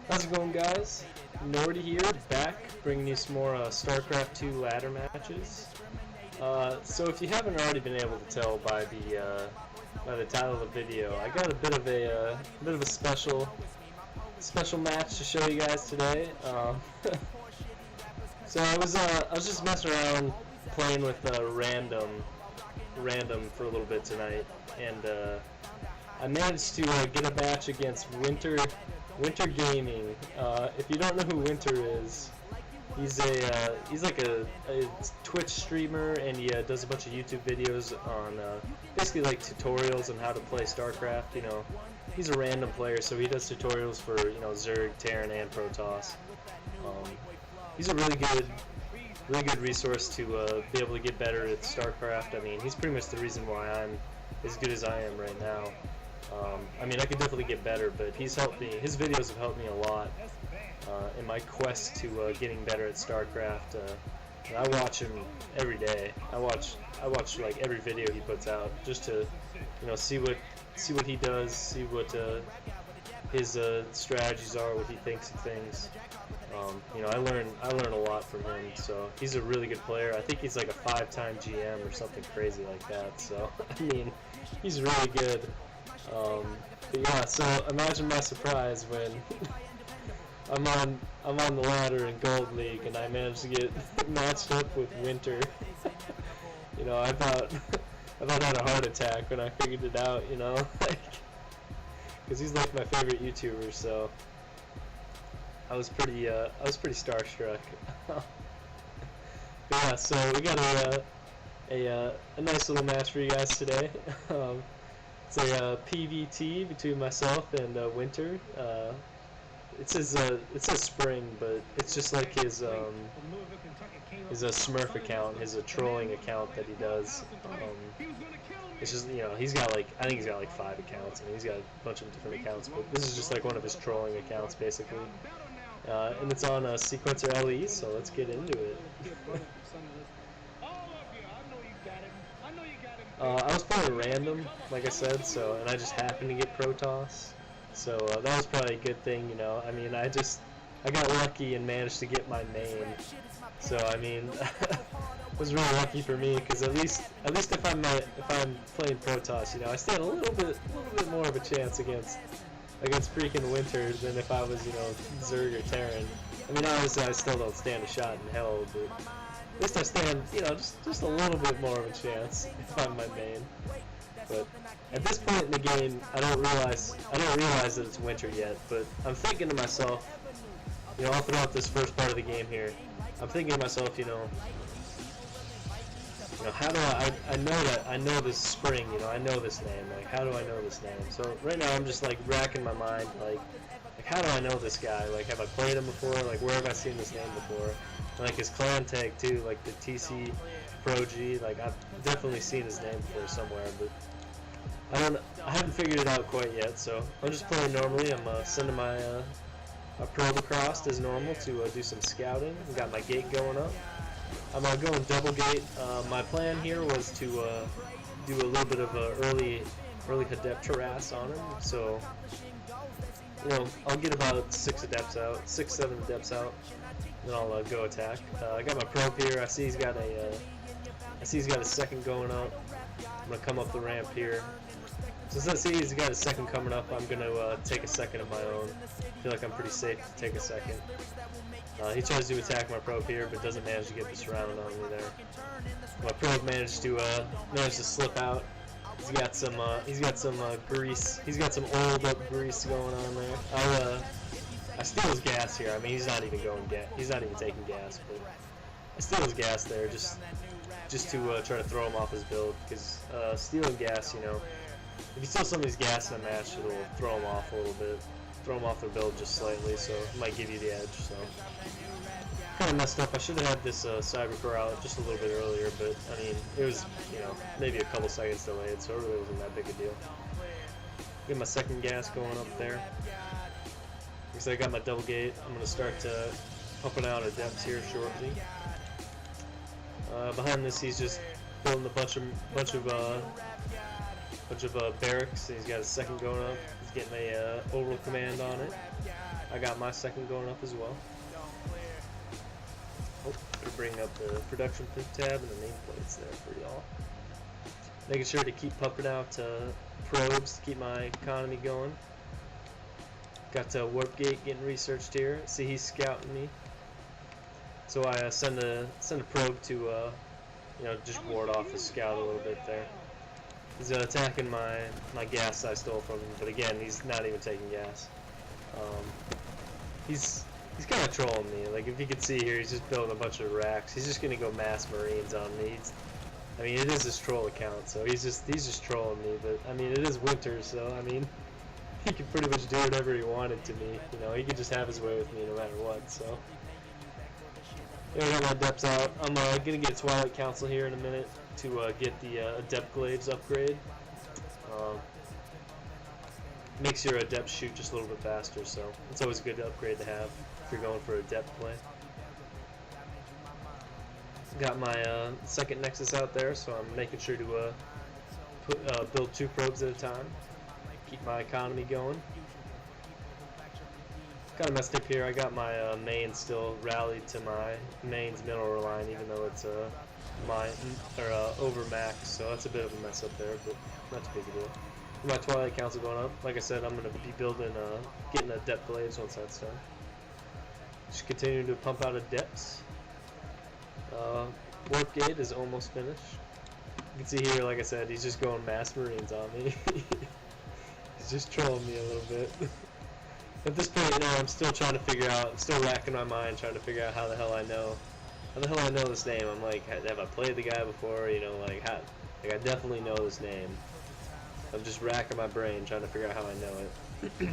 How's it going, guys? Nordy here, back bringing you some more StarCraft 2 ladder matches. So if you haven't already been able to tell by the title of the video, I got a bit of a special match to show you guys today. So I was just messing around playing with random for a little bit tonight, and I managed to get a match against Winter Gaming. If you don't know who Winter is, he's like a Twitch streamer, and he does a bunch of YouTube videos on basically like tutorials on how to play StarCraft. You know, he's a random player, so he does tutorials for Zerg, Terran, and Protoss. He's a really good resource to be able to get better at StarCraft. I mean, he's pretty much the reason why I'm as good as I am right now. I mean, I could definitely get better, but he's helped me. His videos have helped me a lot in my quest to getting better at StarCraft. And I watch him every day. I watch like every video he puts out just to see what he does, see what his strategies are, what he thinks of things. I learn a lot from him. So he's a really good player. I think he's like a 5-time GM or something crazy like that. So I mean, he's really good. But yeah, so imagine my surprise when I'm on the ladder in Gold League and I managed to get matched up with Winter. I thought I had a heart attack when I figured it out. Because he's like my favorite YouTuber, so I was pretty starstruck. But yeah, so we got a nice little match for you guys today. It's a PvT between myself and Winter. It says Spring, but it's just like his smurf account, his trolling account that he does. It's just he's got I think he's got like 5 accounts. I mean, he's got a bunch of different accounts, but this is just like one of his trolling accounts basically. And it's on Sequencer LE, so let's get into it. I was playing random, like I said, and I just happened to get Protoss, so that was probably a good thing, I mean, I got lucky and managed to get my main, so I mean, it was really lucky for me, because at least if I'm playing Protoss, I stand a little bit more of a chance against freaking Winter than if I was, Zerg or Terran. I mean, obviously I still don't stand a shot in hell, but at least I stand, just a little bit more of a chance if I'm my main. But at this point in the game, I don't realize that it's Winter yet. But I'm thinking to myself, all throughout this first part of the game here, I'm thinking to myself, how do I know this Spring, I know this name. Like, how do I know this name? So right now I'm just like racking my mind, like how do I know this guy? Like, have I played him before? Like, where have I seen this name before? Like his clan tag too, like the TC Pro G, like I've definitely seen his name before somewhere, but I haven't figured it out quite yet. So I'm just playing normally. I'm sending my probe across as normal to do some scouting. Got my gate going up. I'm going double gate. My plan here was to do a little bit of early Adept harass on him. So I'll get about 6, 7 Adepts out. Then I'll go attack. I got my probe here. I see he's got a second going up. I'm gonna come up the ramp here. Since I see he's got a second coming up, I'm gonna take a second of my own. I feel like I'm pretty safe to take a second. He tries to attack my probe here, but doesn't manage to get this round on me there. My probe managed to slip out. He's got some grease. He's got some oiled up grease going on there. I steal his gas here. I mean, he's not even taking gas, but I steal his gas there just to try to throw him off his build, because stealing gas, if you steal somebody's gas in a match, it'll throw them off a little bit, throw them off their build just slightly, so it might give you the edge. So kind of messed up. I should have had this Cybercore out just a little bit earlier, but I mean, it was maybe a couple seconds delayed, so it really wasn't that big a deal. Get my second gas going up there. Because I got my double gate, I'm going to start pumping out Adepts here shortly. Behind this, he's just building a bunch of barracks. He's got a second going up. He's getting a oral command on it. I got my second going up as well. Oh, to bring up the production tab and the nameplates there for y'all. Making sure to keep pumping out probes to keep my economy going. Got Warp Gate getting researched here. See, he's scouting me. So I send a probe to you know, just ward off his scout a little bit there. He's attacking my gas I stole from him, but again, he's not even taking gas. He's kind of trolling me. Like, if you can see here, he's just building a bunch of racks. He's just gonna go mass Marines on me. I mean, it is his troll account, so he's just trolling me. But I mean, it is winter, so I mean, he could pretty much do whatever he wanted to me. You know, he could just have his way with me no matter what. So. Yeah, I got my adepts out. I'm gonna get Twilight Council here in a minute to get the Adept Glaives upgrade. Makes your Adept shoot just a little bit faster, so it's always a good upgrade to have if you're going for Adept play. Got my second Nexus out there, so I'm making sure to build 2 probes at a time. Keep my economy going. Kind of messed up here. I got my main still rallied to my main's mineral line, even though it's over max, so that's a bit of a mess up there, but not too big a deal. My Twilight Council going up. Like I said, I'm going to be building, getting Adept Glaives once that's done. Just continuing to pump out Adepts. Warp Gate is almost finished. You can see here, like I said, he's just going mass Marines on me. He's just trolling me a little bit. At this point, you know, I'm still trying to figure out, I'm still racking my mind trying to figure out how the hell I know this name. I'm like, have I played the guy before? You know, like I definitely know this name. I'm just racking my brain trying to figure out how I know it.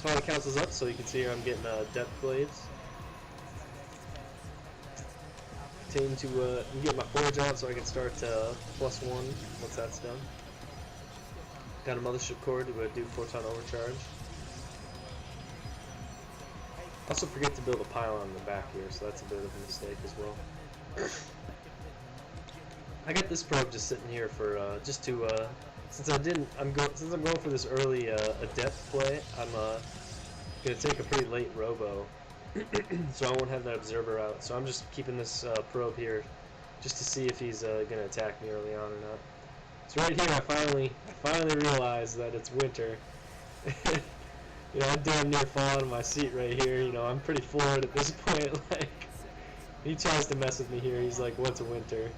Twilight Council's up, so you can see here I'm getting Depth Glaives. Continue to get my forge out so I can start +1 once that's done. Got a mothership core to do photon overcharge. Also forget to build a pylon in the back here, so that's a bit of a mistake as well. I got this probe just sitting here for just to since I'm going for this early adept play, I'm gonna take a pretty late robo, so I won't have that observer out. So I'm just keeping this probe here just to see if he's gonna attack me early on or not. So right here, I finally realized that it's winter. You know, I'm damn near falling in my seat right here. You know, I'm pretty floored at this point. Like, he tries to mess with me here. He's like, "What's a winter?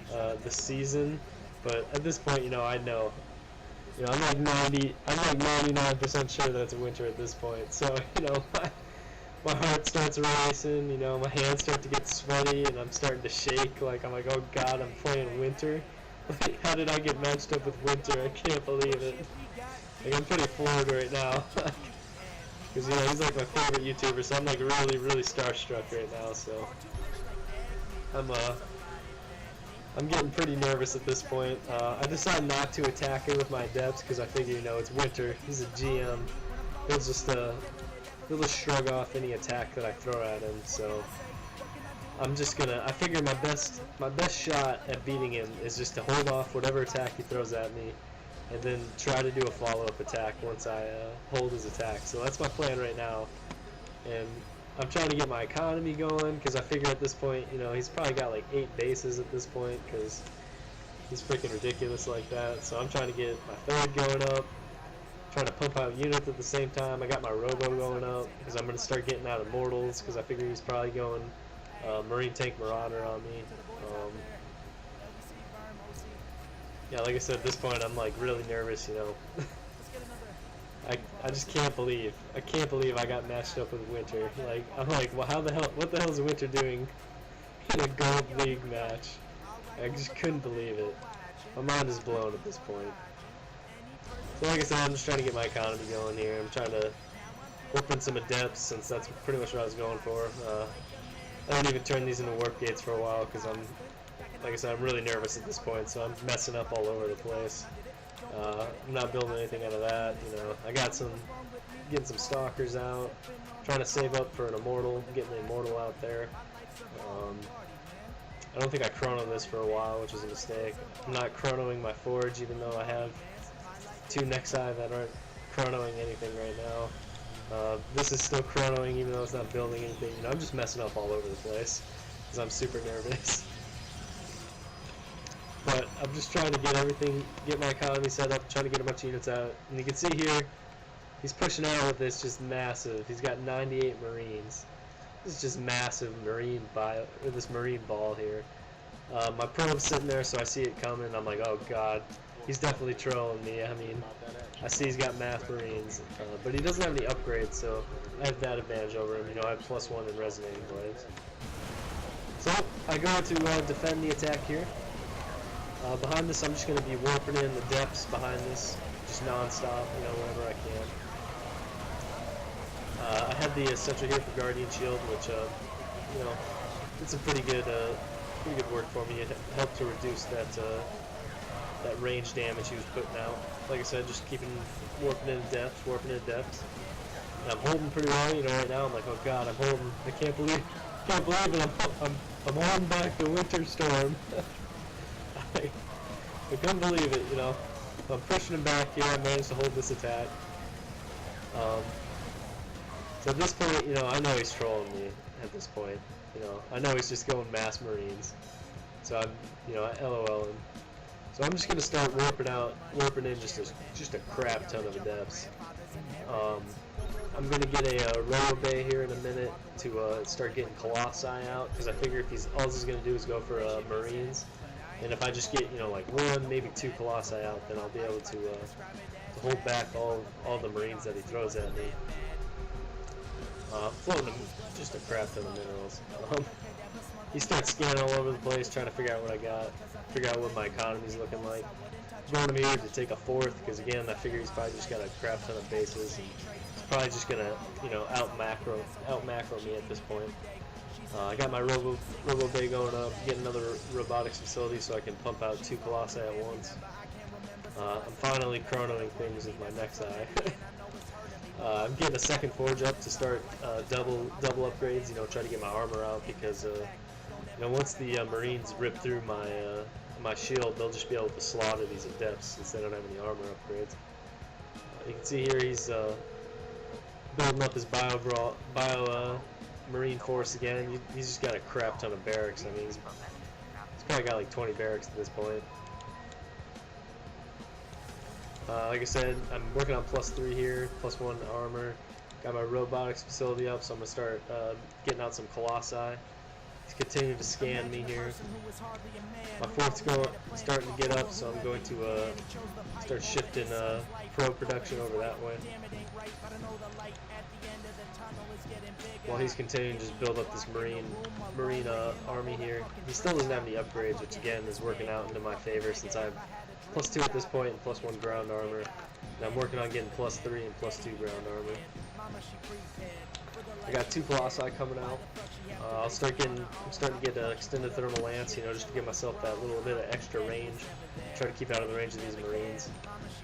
The season?" But at this point, you know, I know. You know, I'm like 99% sure that it's a winter at this point. So, you know, my heart starts racing. You know, my hands start to get sweaty, and I'm starting to shake. Like, I'm like, "Oh God, I'm playing winter." Like, how did I get matched up with winter? I can't believe it. Like, I'm pretty floored right now. Because, you know, he's like my favorite YouTuber, so I'm like really starstruck right now, so I'm getting pretty nervous at this point. I decided not to attack him with my adepts because I figure, you know, it's winter, he's a GM, he'll just shrug off any attack that I throw at him, so I'm just gonna, I figure my best shot at beating him is just to hold off whatever attack he throws at me, and then try to do a follow-up attack once I hold his attack. So that's my plan right now, and I'm trying to get my economy going, because I figure at this point, you know, he's probably got like 8 bases at this point, because he's freaking ridiculous like that. So I'm trying to get my third going up, trying to pump out units at the same time. I got my robo going up, because I'm going to start getting out immortals, because I figure he's probably going Marine Tank Marauder on me. Yeah, like I said, at this point I'm like really nervous, you know. I just can't believe I got matched up with Winter. Like, I'm like, well, what the hell is Winter doing in a Gold League match? I just couldn't believe it. My mind is blown at this point. So like I said, I'm just trying to get my economy going here. I'm trying to open some adepts, since that's pretty much what I was going for. I didn't even turn these into warp gates for a while, because like I said, I'm really nervous at this point, so I'm messing up all over the place. I'm not building anything out of that, you know. I got getting some stalkers out, trying to save up for an immortal, getting the immortal out there. I don't think I chronoed this for a while, which is a mistake. I'm not chronoing my forge, even though I have 2 Nexi that aren't chronoing anything right now. This is still chronoing even though it's not building anything. You know, I'm just messing up all over the place because I'm super nervous. But I'm just trying to get everything, get my economy set up, trying to get a bunch of units out. And you can see here, he's pushing out with this just massive. He's got 98 Marines. This is just massive marine this marine ball here. My probe's sitting there, so I see it coming. I'm like, oh god, he's definitely trolling me. I mean, I see he's got math Marines, but he doesn't have any upgrades, so I have that advantage over him. You know, I have +1 in resonating blades. So I go to defend the attack here. Behind this, I'm just going to be warping in the depths behind this, just non-stop, you know, whenever I can. I had the Essential here for Guardian Shield, which, you know, it's a pretty good work for me. It helped to reduce that range damage he was putting out. Like I said, just keeping warping in depths, And I'm holding pretty well, you know. Right now, I'm like, oh god, I'm holding. I can't believe it. I'm holding back the winter storm. I couldn't believe it, you know. I'm pushing him back here. I managed to hold this attack. So at this point, you know, I know he's trolling me at this point. You know, I know he's just going mass Marines. So I'm, you know, I LOL him. So I'm just gonna start warping in just a crap ton of adepts. I'm gonna get a robo bay here in a minute to start getting Colossi out, because I figure if all he's gonna do is go for Marines, and if I just get, you know, like 1, maybe 2 Colossi out, then I'll be able to hold back all the Marines that he throws at me. Floating him just a crap ton of minerals. He starts scanning all over the place, trying to figure out what I got, figure out what my economy's looking like. Going to me to take a 4th, because again, I figure he's probably just got a crap ton of bases, and he's probably just gonna, you know, out macro me at this point. I got my robo bay going up, get another robotics facility so I can pump out 2 Colossi at once. I'm finally chronoing things with my next eye. I'm getting a second forge up to start double upgrades. You know, try to get my armor out, because you know, once the Marines rip through my shield, they'll just be able to slaughter these adepts since they don't have any armor upgrades. You can see here he's building up his bio Marine force again. He's just got a crap ton of barracks. I mean, he's probably got like 20 barracks at this point. Like I said, I'm working on +3 here, +1 armor. Got my robotics facility up, so I'm gonna start getting out some Colossi. He's continuing to scan me here. My 4th's starting to get up, so I'm going to start shifting pro production over that way. While he's continuing to just build up this marine army here. He still doesn't have any upgrades, which again is working out into my favor, since I have +2 at this point and +1 ground armor. And I'm working on getting +3 and +2 ground armor. I got 2 Colossi coming out. I'm starting to get extended thermal lance, you know, just to give myself that little bit of extra range. Try to keep out of the range of these Marines.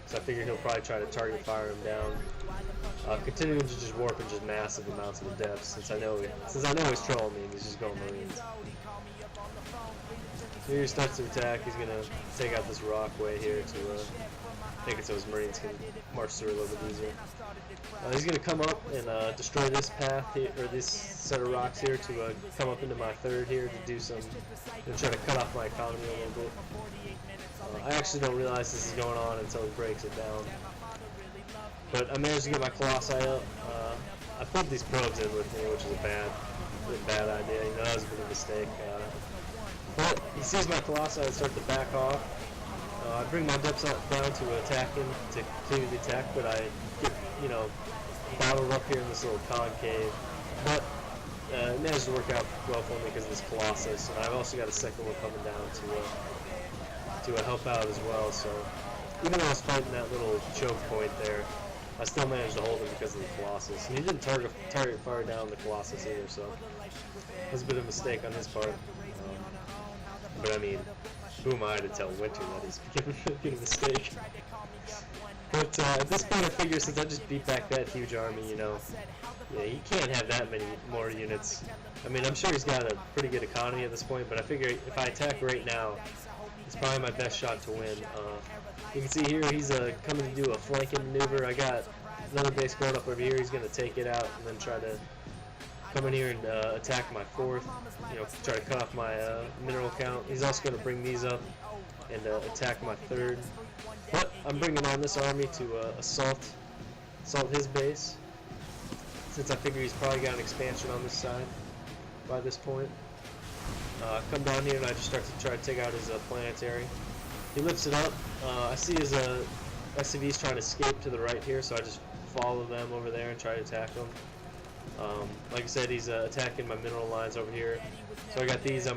So I figure he'll probably try to target fire him down. Continuing to just warp in just massive amounts of adepts, since I know he's trolling me and he's just going Marines. Here he starts to attack. He's gonna take out this rockway here to make it so his Marines can march through a little bit easier. He's gonna come up and destroy this path here, or this set of rocks here, to come up into my 3rd here to do some, try to cut off my economy a little bit. I actually don't realize this is going on until he breaks it down. But I managed to get my Colossi up. I pulled these probes in with me, which is a bad idea. You know, that was a bit of a mistake. But he sees my Colossi and starts to back off. I bring my depths down to attack him, to continue the attack, but I get, you know, bottled up here in this little concave. But it managed to work out well for me because of this Colossus, and I've also got a second one coming down to help out as well. So even though I was fighting that little choke point there, I still managed to hold him because of the Colossus. And he didn't target fire down the Colossus either, so it was a bit of a mistake on his part. But I mean, who am I to tell Winter that he's making a mistake? But at this point I figure, since I just beat back that huge army, you know, yeah, he can't have that many more units. I mean, I'm sure he's got a pretty good economy at this point, but I figure if I attack right now, it's probably my best shot to win. You can see here he's coming to do a flanking maneuver. I got another base going up over here. He's gonna take it out and then try to come in here and attack my fourth. You know, try to cut off my mineral count. He's also gonna bring these up and attack my third. But I'm bringing on this army to assault his base, since I figure he's probably got an expansion on this side by this point. Come down here and I just start to try to take out his planetary. He lifts it up. I see his SCVs trying to escape to the right here, so I just follow them over there and try to attack them. Like I said, he's attacking my mineral lines over here. So I got these.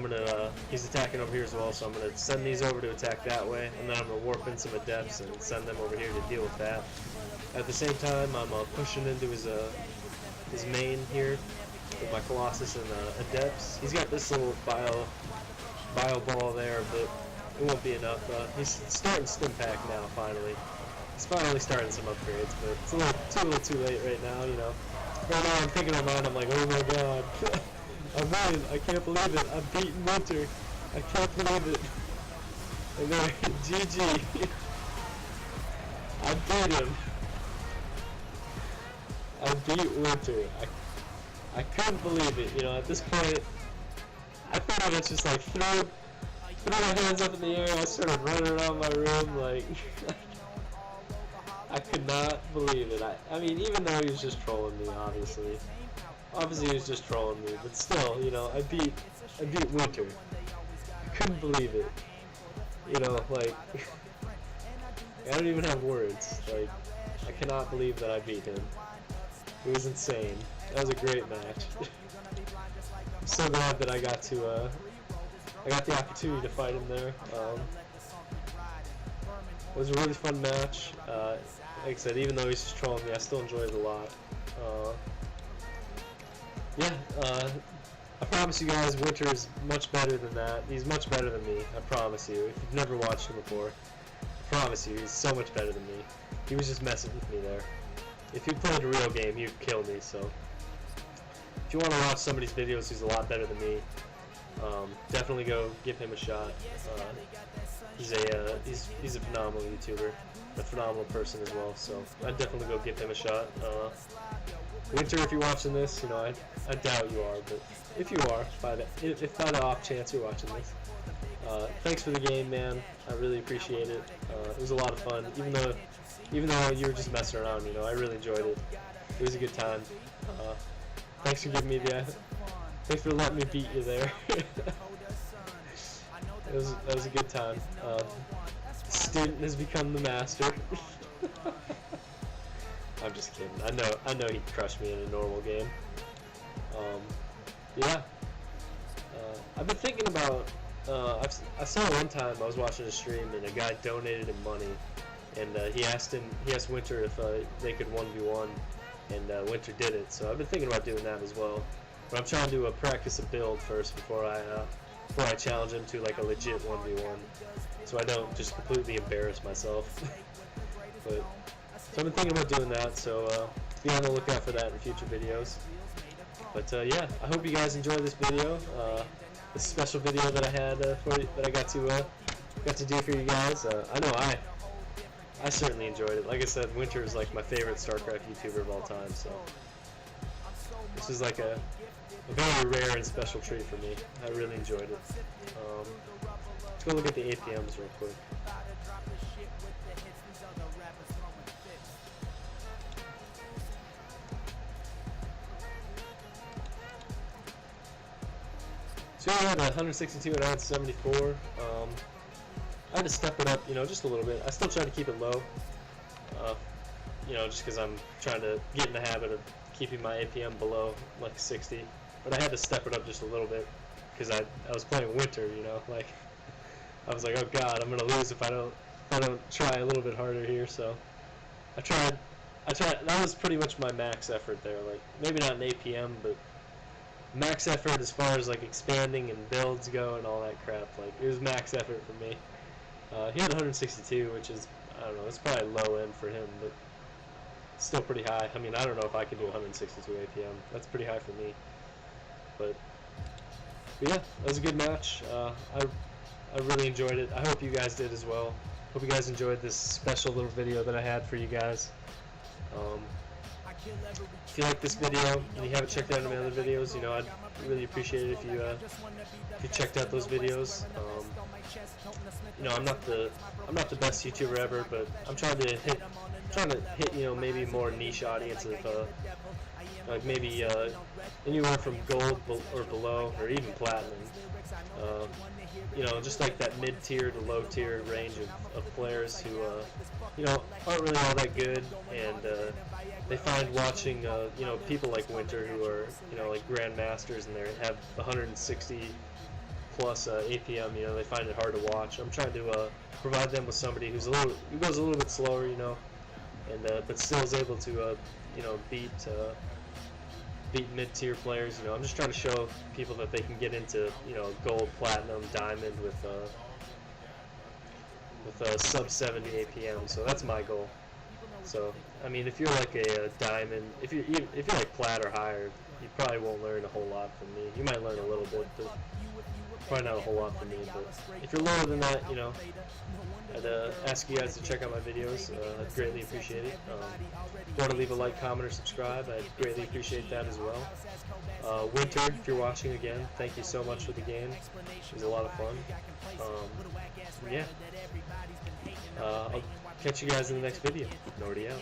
He's attacking over here as well, so I'm gonna send these over to attack that way, and then I'm gonna warp in some adepts and send them over here to deal with that. At the same time, I'm pushing into his main here with my Colossus and adepts. He's got this little bio ball there, but it won't be enough. He's starting stim pack now. Finally, he's finally starting some upgrades, but it's a little too late right now. You know, right now I'm thinking in my mind, I'm like, oh my god, I won! I can't believe it! I've beaten Winter! I can't believe it! And then GG! I beat him! I beat Winter. I couldn't believe it. You know, at this point, I thought I was just like threw my hands up in the air. I started running around my room like I could not believe it. I mean, even though he was just trolling me, obviously he was just trolling me, but still, you know, I beat Winter. I couldn't believe it. You know, like I don't even have words. Like, I cannot believe that I beat him. It was insane. That was a great match. I'm so glad that I got the opportunity to fight him there. It was a really fun match. Like I said, even though he's just trolling me, I still enjoyed it a lot. I promise you guys, Winter is much better than that. He's much better than me, I promise you. If you've never watched him before, I promise you, he's so much better than me. He was just messing with me there. If he played a real game, he'd kill me, so if you want to watch somebody's videos who's a lot better than me, definitely go give him a shot. He's a phenomenal YouTuber, a phenomenal person as well, so I'd definitely go give him a shot. Winter, if you're watching this, you know, I doubt you are, but if you are, if by the off chance you're watching this, thanks for the game, man. I really appreciate it. It was a lot of fun, even though you were just messing around. You know, I really enjoyed it. It was a good time. Thanks for giving me thanks for letting me beat you there. That was a good time. The student has become the master. I'm just kidding. I know he'd crush me in a normal game. Yeah. I've been thinking about. I saw one time I was watching a stream and a guy donated him money, and he asked Winter if they could 1v1, and Winter did it. So I've been thinking about doing that as well. But I'm trying to practice a build first before I challenge him to like a legit 1v1, so I don't just completely embarrass myself. So I've been thinking about doing that. So be on the lookout for that in future videos. But yeah, I hope you guys enjoyed this video. This special video that I had that I got to do for you guys. I know I certainly enjoyed it. Like I said, Winter is like my favorite StarCraft YouTuber of all time. So this was like a very rare and special treat for me. I really enjoyed it. Let's go look at the APMs real quick. So I had 162 and I had 74. I had to step it up, you know, just a little bit. I still try to keep it low, you know, just because I'm trying to get in the habit of keeping my APM below like 60. But I had to step it up just a little bit because I was playing Winter, you know, like I was like, oh god, I'm gonna lose if I don't try a little bit harder here. So I tried. That was pretty much my max effort there. Like maybe not an APM, but max effort as far as like expanding and builds go and all that crap. Like it was max effort for me. He had 162, which is, I don't know, it's probably low end for him, but still pretty high. I mean, I don't know if I can do 162 APM. That's pretty high for me. But yeah, that was a good match. I really enjoyed it. I hope you guys did as well. Hope you guys enjoyed this special little video that I had for you guys. if you like this video and you haven't checked out any of my other videos, you know, I'd really appreciate it if you checked out those videos. You know, I'm not the best YouTuber ever, but I'm trying to hit you know, maybe more niche audience of like maybe anywhere from gold or below, or even platinum. You know, just like that mid-tier to low-tier range of players who you know, aren't really all that good, and they find watching you know, people like Winter who are, you know, like grandmasters and they have 160 plus APM. You know, they find it hard to watch. I'm trying to provide them with somebody who goes a little bit slower, you know, and but still is able to you know, beat mid-tier players. You know, I'm just trying to show people that they can get into, you know, gold, platinum, diamond with sub 70 APM. So that's my goal. So I mean, if you're like a diamond, if you're like plat or higher, you probably won't learn a whole lot from me. You might learn a little bit, but probably not a whole lot from me. But if you're lower than that, you know, I'd ask you guys to check out my videos. I'd greatly appreciate it. If you want to leave a like, comment, or subscribe, I'd greatly appreciate that as well. Winter, if you're watching again, thank you so much for the game. It was a lot of fun. Yeah. I'll catch you guys in the next video. Nordy out.